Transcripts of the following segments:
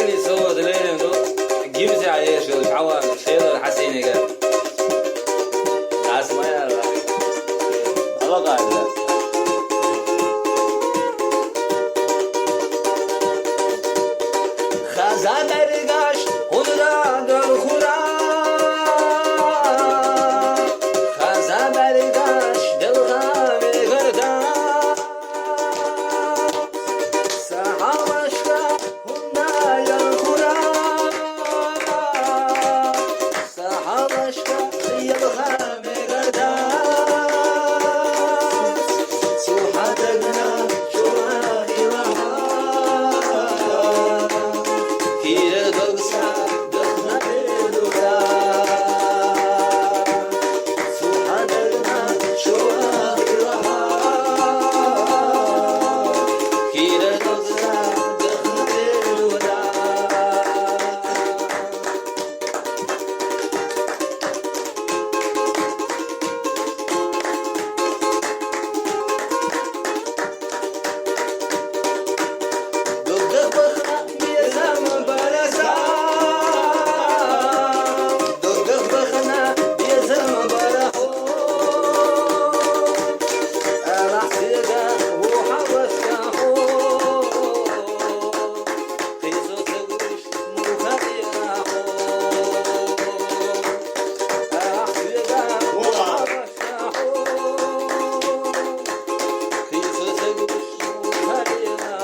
اللي صوت ليلة جيمس عليه شو الحوار شيء الحسيني قال اسمع يا الله قاعد خزان رقاش خضرا دل خورا خزان رقاش دل غامي غردا سحابشكا هنا ينخورا سحابشكا يلغامي غردا سوحتقنا شوهي وها Kire dogsa dogna beluga Suhadagna shua ilaha Kire dogsa dogna beluga Dogda bakha miyazam barasa Dogda bakhna miyazam baraho Alahsiga وحوشكا قيسو تقوش مخيرا Alahsiga وحوشكا قيسو تقوش مخيرا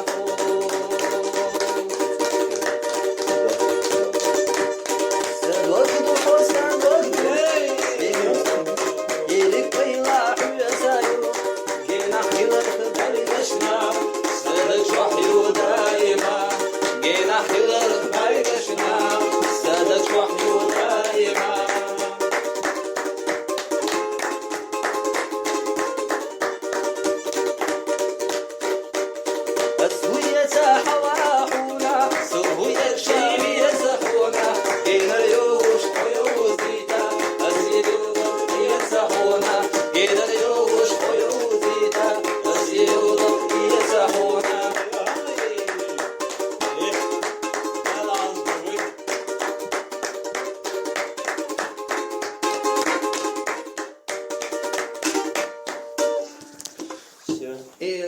سألوك حسن يلك بيلا حيسايو جينا حيلك بلدشنا سادك وحيو دايما جينا حيلك بلدشنا سادك وحيو دايما أسوية